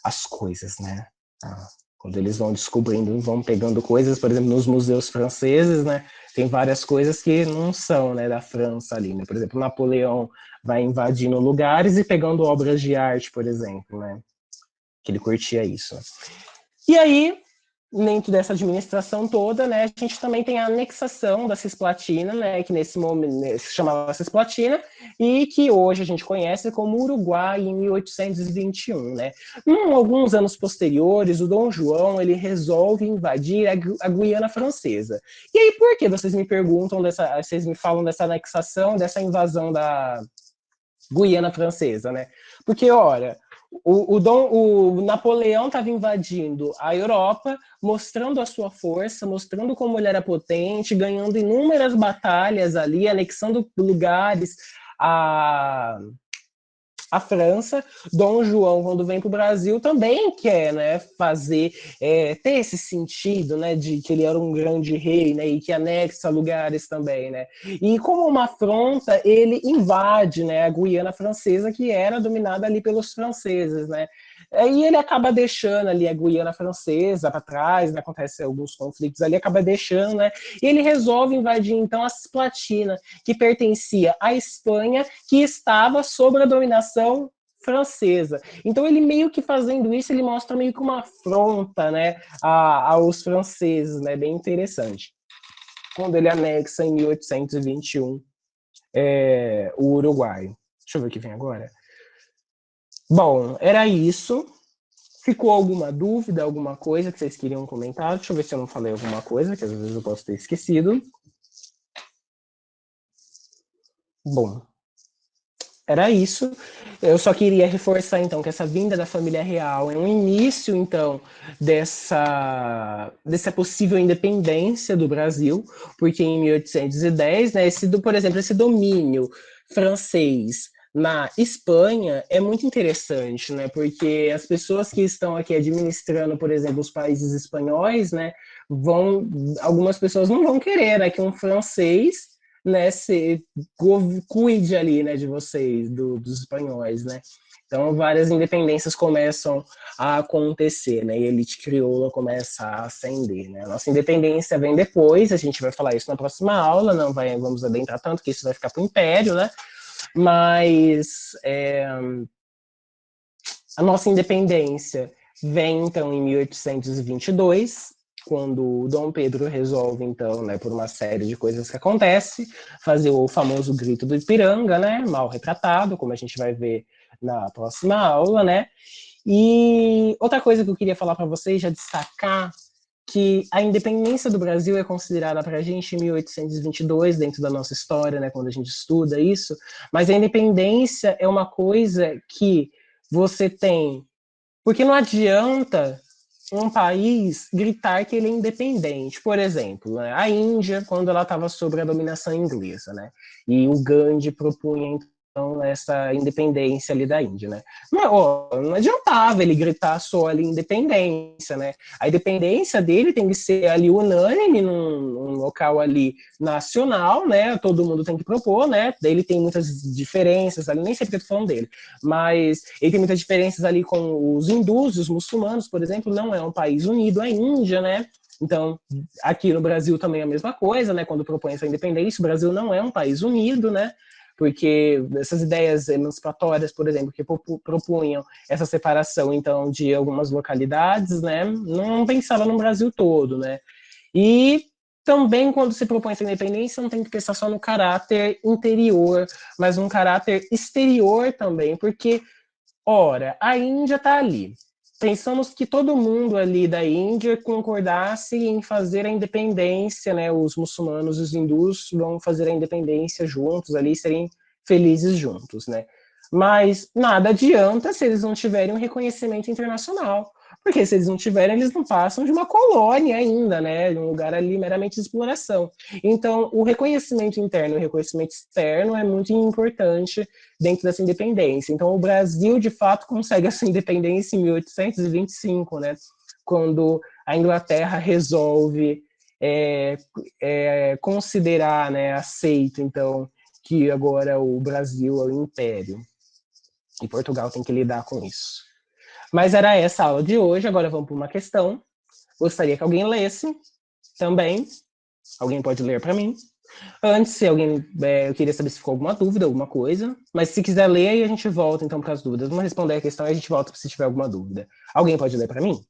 as coisas, né. Quando eles vão descobrindo, vão pegando coisas, por exemplo, nos museus franceses, né, tem várias coisas que não são, né, da França ali, né, por exemplo, Napoleão vai invadindo lugares e pegando obras de arte, por exemplo, né, que ele curtia isso. E aí, dentro dessa administração toda, né, a gente também tem a anexação da Cisplatina, né, que nesse momento se chamava Cisplatina, e que hoje a gente conhece como Uruguai em 1821, né. Alguns anos posteriores, o Dom João, ele resolve invadir a Guiana Francesa. E aí, por que vocês me perguntam vocês me falam dessa anexação, dessa invasão da Guiana Francesa, né? Porque, ora, o Napoleão estava invadindo a Europa, mostrando a sua força, mostrando como ele era potente, ganhando inúmeras batalhas ali, anexando lugares a França. Dom João, quando vem para o Brasil, também quer, né, ter esse sentido, né, de que ele era um grande rei, né, e que anexa lugares também, né. E como uma afronta, ele invade, né, a Guiana Francesa, que era dominada ali pelos franceses, né. E ele acaba deixando ali a Guiana Francesa para trás, né, acontecem alguns conflitos ali, acaba deixando, né, e ele resolve invadir, então, a Cisplatina, que pertencia à Espanha, que estava sob a dominação francesa. Então, ele meio que fazendo isso, ele mostra meio que uma afronta, né, aos franceses, né, bem interessante. Quando ele anexa em 1821 o Uruguai. Deixa eu ver o que vem agora. Bom, era isso. Ficou alguma dúvida, alguma coisa que vocês queriam comentar? Deixa eu ver se eu não falei alguma coisa, que às vezes eu posso ter esquecido. Bom, era isso. Eu só queria reforçar, então, que essa vinda da família real é um início, então, dessa possível independência do Brasil, porque em 1810, né, por exemplo, esse domínio francês na Espanha é muito interessante, né, porque as pessoas que estão aqui administrando, por exemplo, os países espanhóis, né, algumas pessoas não vão querer, né, que um francês, né, cuide ali, né, de vocês, dos espanhóis, né. Então, várias independências começam a acontecer, né, e a elite crioula começa a ascender, né. A nossa independência vem depois, a gente vai falar isso na próxima aula, não vamos adentrar tanto, que isso vai ficar para o Império, né, mas a nossa independência vem, então, em 1822, quando o Dom Pedro resolve, então, né, por uma série de coisas que acontece, fazer o famoso grito do Ipiranga, né, mal retratado, como a gente vai ver na próxima aula, né. E outra coisa que eu queria falar para vocês, já destacar, que a independência do Brasil é considerada para a gente em 1822, dentro da nossa história, né, quando a gente estuda isso, mas a independência é uma coisa que você tem, porque não adianta um país gritar que ele é independente. Por exemplo, né, a Índia, quando ela estava sob a dominação inglesa, né, e o Gandhi propunha, então, essa independência ali da Índia, né. Não adiantava ele gritar só ali independência, né. A independência dele tem que ser ali unânime num local ali nacional, né, todo mundo tem que propor, né, daí ele tem muitas diferenças ali, nem sempre eu tô falando dele, mas ele tem muitas diferenças ali com os hindus, os muçulmanos, por exemplo, não é um país unido, a Índia, né. Então, aqui no Brasil também é a mesma coisa, né, quando propõe essa independência, o Brasil não é um país unido, né, porque essas ideias emancipatórias, por exemplo, que propunham essa separação, então, de algumas localidades, né, não pensava no Brasil todo, né. E também, quando se propõe essa independência, não tem que pensar só no caráter interior, mas um caráter exterior também, porque, ora, a Índia está ali. Pensamos que todo mundo ali da Índia concordasse em fazer a independência, né? Os muçulmanos e os hindus vão fazer a independência juntos ali, serem felizes juntos, né? Mas nada adianta se eles não tiverem um reconhecimento internacional. Porque se eles não tiverem, eles não passam de uma colônia ainda, né? De um lugar ali meramente de exploração. Então, o reconhecimento interno e o reconhecimento externo é muito importante dentro dessa independência. Então, o Brasil, de fato, consegue essa independência em 1825, né? Quando a Inglaterra resolve considerar, né, aceito, então, que agora o Brasil é o império. E Portugal tem que lidar com isso. Mas era essa a aula de hoje, agora vamos para uma questão. Gostaria que alguém lesse também. Alguém pode ler para mim. Antes, se alguém... eu queria saber se ficou alguma dúvida, alguma coisa. Mas se quiser ler, aí a gente volta então para as dúvidas. Vamos responder a questão e a gente volta se tiver alguma dúvida. Alguém pode ler para mim?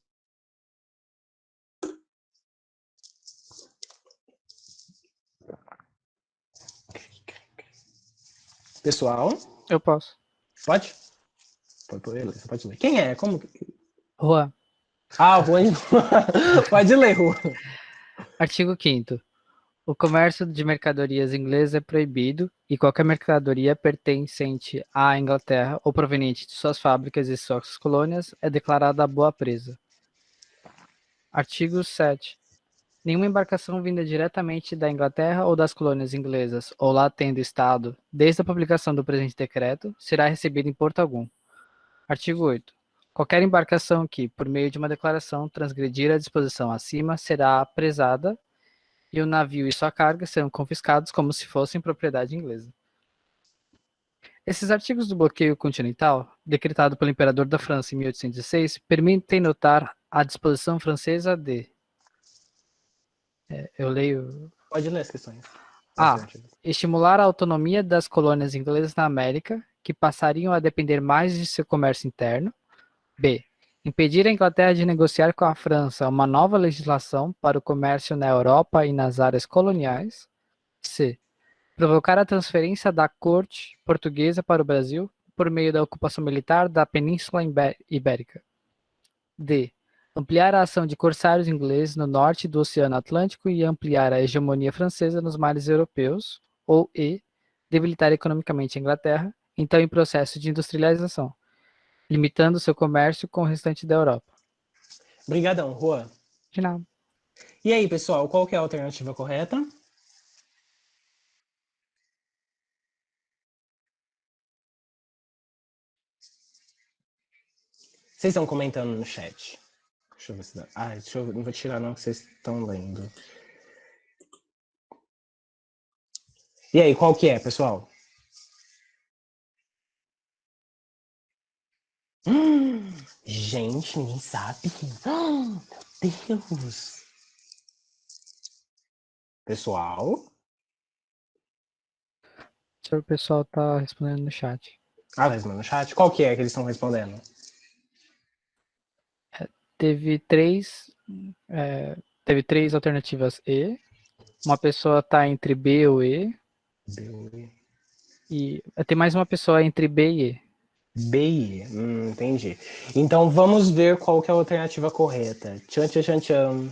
Pessoal? Eu posso. Pode? Você pode ler. Quem é? Como? Juan. Ah, o Juan. Pode ler, Juan. Artigo 5º. O comércio de mercadorias inglesas é proibido e qualquer mercadoria pertencente à Inglaterra ou proveniente de suas fábricas e suas colônias é declarada boa presa. Artigo 7. Nenhuma embarcação vinda diretamente da Inglaterra ou das colônias inglesas, ou lá tendo estado, desde a publicação do presente decreto, será recebida em porto algum. Artigo 8. Qualquer embarcação que, por meio de uma declaração, transgredir a disposição acima, será apresada e o navio e sua carga serão confiscados como se fossem propriedade inglesa. Esses artigos do bloqueio continental, decretado pelo imperador da França em 1806, permitem notar a disposição francesa de... eu leio... Pode ler as questões. A. Estimular a autonomia das colônias inglesas na América, que passariam a depender mais de seu comércio interno. B. Impedir a Inglaterra de negociar com a França uma nova legislação para o comércio na Europa e nas áreas coloniais. C. Provocar a transferência da corte portuguesa para o Brasil por meio da ocupação militar da Península Ibérica. D. Ampliar a ação de corsários ingleses no norte do Oceano Atlântico e ampliar a hegemonia francesa nos mares europeus. Ou E. Debilitar economicamente a Inglaterra, então em processo de industrialização, limitando seu comércio com o restante da Europa. Obrigadão, Juan. De nada. E aí, pessoal, qual que é a alternativa correta? Vocês estão comentando no chat. Deixa eu ver se dá. Não vou tirar não, que vocês estão lendo. E aí, qual que é, pessoal? Gente, ninguém sabe. Meu Deus. Pessoal? O pessoal tá respondendo no chat. Tá respondendo no chat? Qual que é que eles estão respondendo? Teve três alternativas E. Uma pessoa tá entre B ou E. B ou E. E tem mais uma pessoa entre B e E. B e E. Entendi. Então vamos ver qual que é a alternativa correta. Tchan, tchan, tchan, tchan.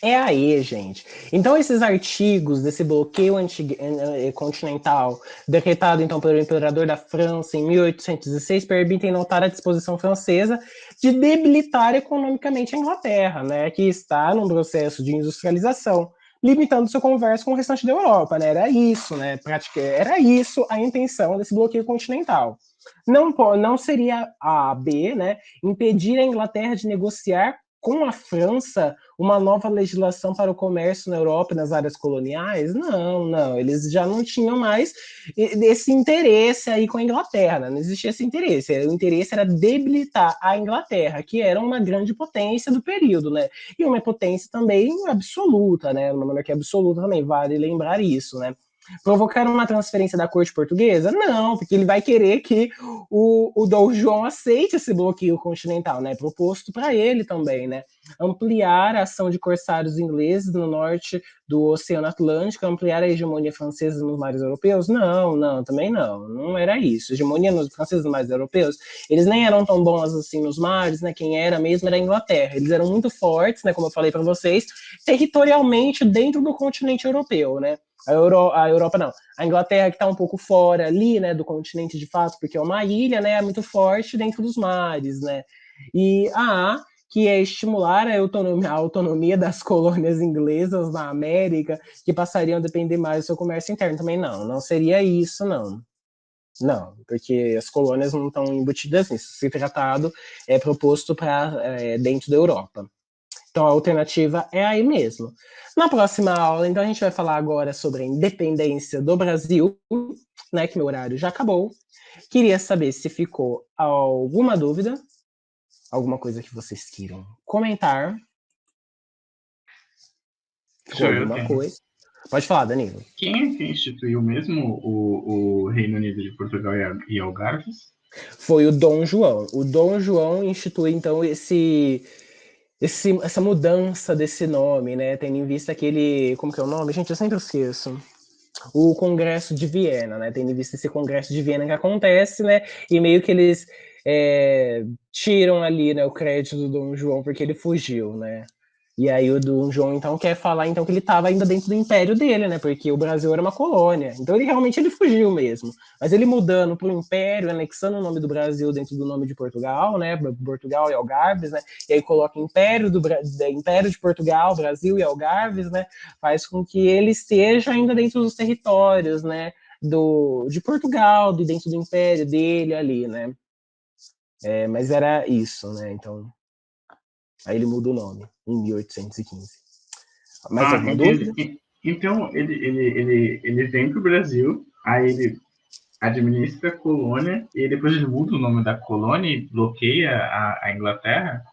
É a E, gente. Então esses artigos desse bloqueio continental, decretado então pelo imperador da França em 1806, permitem notar a disposição francesa de debilitar economicamente a Inglaterra, né, que está num processo de industrialização, limitando seu comércio com o restante da Europa, né? Era isso, né? Era isso a intenção desse bloqueio continental. Não seria a B, né? Impedir a Inglaterra de negociar com a França uma nova legislação para o comércio na Europa e nas áreas coloniais? Não, eles já não tinham mais esse interesse aí com a Inglaterra, né? Não existia esse interesse, o interesse era debilitar a Inglaterra, que era uma grande potência do período, né? E uma potência também absoluta, né? Uma monarquia absoluta também, vale lembrar isso, né? Provocar uma transferência da corte portuguesa? Não, porque ele vai querer que o Dom João aceite esse bloqueio continental, né? Proposto para ele também, né? Ampliar a ação de corsários ingleses no norte do Oceano Atlântico, ampliar a hegemonia francesa nos mares europeus? Não, também não. Não era isso. Hegemonia francesa nos mares europeus, eles nem eram tão bons assim nos mares, né? Quem era mesmo era a Inglaterra. Eles eram muito fortes, né? Como eu falei para vocês, territorialmente dentro do continente europeu, né? A Europa não. A Inglaterra que está um pouco fora ali, né, do continente de fato, porque é uma ilha, né, é muito forte dentro dos mares, né. E a que é estimular a autonomia das colônias inglesas na América, que passariam a depender mais do seu comércio interno. Também não seria isso, não. Não, porque as colônias não estão embutidas nisso. Esse tratado é proposto para dentro da Europa. Então, a alternativa é aí mesmo. Na próxima aula, então, a gente vai falar agora sobre a independência do Brasil, né, que meu horário já acabou. Queria saber se ficou alguma dúvida, alguma coisa que vocês queiram comentar. Ficou alguma coisa? Pode falar, Danilo. Quem é que instituiu mesmo o Reino Unido de Portugal e Algarves? Foi o Dom João. O Dom João institui, então, essa mudança desse nome, né? Tendo em vista aquele... Como que é o nome? Gente, eu sempre esqueço. O Congresso de Viena, né? Tendo em vista esse Congresso de Viena que acontece, né? E meio que eles tiram ali, né, o crédito do Dom João porque ele fugiu, né? E aí o Dom João, então, quer falar então que ele estava ainda dentro do império dele, né? Porque o Brasil era uma colônia. Então ele realmente fugiu mesmo. Mas ele mudando para o império, anexando o nome do Brasil dentro do nome de Portugal, né? Portugal e Algarves, né? E aí coloca Império de Portugal, Brasil e Algarves, né? Faz com que ele esteja ainda dentro dos territórios, né? De Portugal, dentro do império dele ali, né? Mas era isso, né? Então, aí ele muda o nome, em 1815. Mais alguma dúvida? Então, ele vem para o Brasil, aí ele administra a colônia, e depois ele muda o nome da colônia e bloqueia a Inglaterra,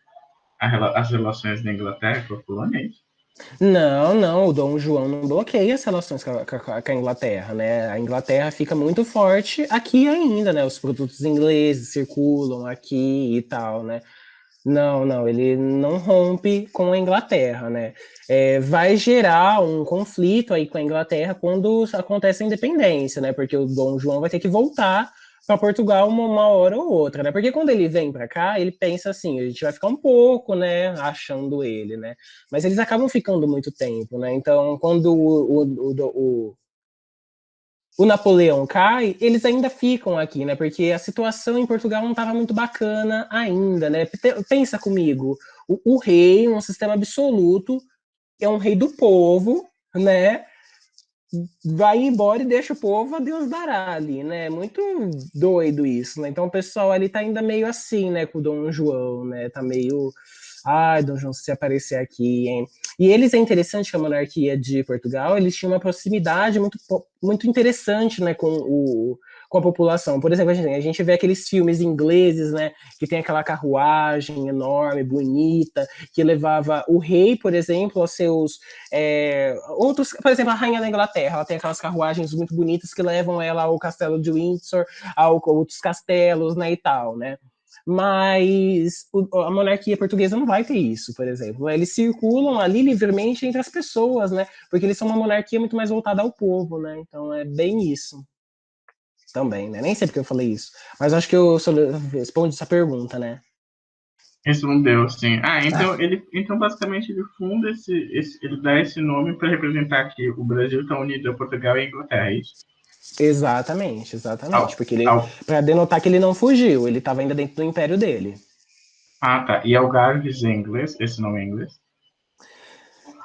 as relações da Inglaterra com a colônia, é isso? Não, o Dom João não bloqueia as relações com a Inglaterra, né? A Inglaterra fica muito forte aqui ainda, né? Os produtos ingleses circulam aqui e tal, né? Não, ele não rompe com a Inglaterra, né? Vai gerar um conflito aí com a Inglaterra quando acontece a independência, né? Porque o Dom João vai ter que voltar para Portugal uma hora ou outra, né? Porque quando ele vem para cá, ele pensa assim, a gente vai ficar um pouco, né, achando ele, né? Mas eles acabam ficando muito tempo, né? Então, quando o Napoleão cai, eles ainda ficam aqui, né? Porque a situação em Portugal não estava muito bacana ainda, né? Pensa comigo, o rei, um sistema absoluto, é um rei do povo, né? Vai embora e deixa o povo a Deus dará ali, né? Muito doido isso, né? Então o pessoal ali tá ainda meio assim, né, com o Dom João, né? Tá meio, ai, Dom João, se aparecer aqui, hein? E eles, é interessante que a monarquia de Portugal, eles tinham uma proximidade muito interessante, né, com a população. Por exemplo, a gente vê aqueles filmes ingleses, né, que tem aquela carruagem enorme, bonita, que levava o rei, por exemplo, aos seus outros, por exemplo, a rainha da Inglaterra, ela tem aquelas carruagens muito bonitas que levam ela ao castelo de Windsor, a outros castelos, né, e tal, né? Mas a monarquia portuguesa não vai ter isso, por exemplo. Eles circulam ali livremente entre as pessoas, né? Porque eles são uma monarquia muito mais voltada ao povo, né? Então é bem isso. Também, né? Nem sei porque eu falei isso. Mas acho que eu respondi essa pergunta, né? Respondeu, sim. Então basicamente ele funda ele dá esse nome para representar que o Brasil está unido a Portugal e a Inglaterra, é isso? Exatamente. Porque para denotar que ele não fugiu, ele estava ainda dentro do império dele. Ah, tá. E Algarves é inglês? Esse nome é inglês?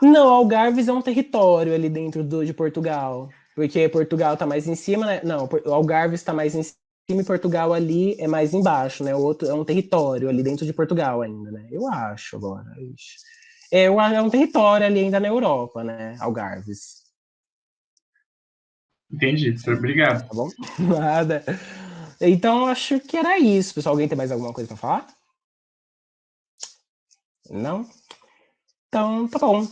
Não, Algarves é um território ali dentro de Portugal. Porque Portugal tá mais em cima, né? Não, Algarves tá mais em cima e Portugal ali é mais embaixo, né? O outro é um território ali dentro de Portugal ainda, né? Eu acho agora. É um território ali ainda na Europa, né? Algarves. Entendi. Obrigado. Tá bom? Nada. Então, acho que era isso, pessoal. Alguém tem mais alguma coisa para falar? Não? Então, tá bom.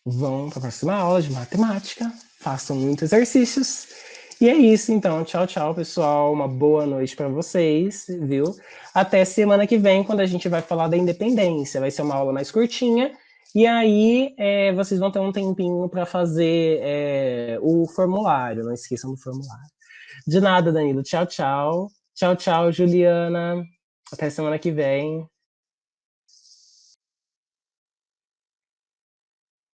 Vão para a próxima aula de matemática. Façam muitos exercícios. E é isso, então. Tchau, tchau, pessoal. Uma boa noite para vocês, viu? Até semana que vem, quando a gente vai falar da independência. Vai ser uma aula mais curtinha. E aí, vocês vão ter um tempinho para fazer o formulário. Não esqueçam do formulário. De nada, Danilo. Tchau, tchau. Tchau, tchau, Juliana. Até semana que vem.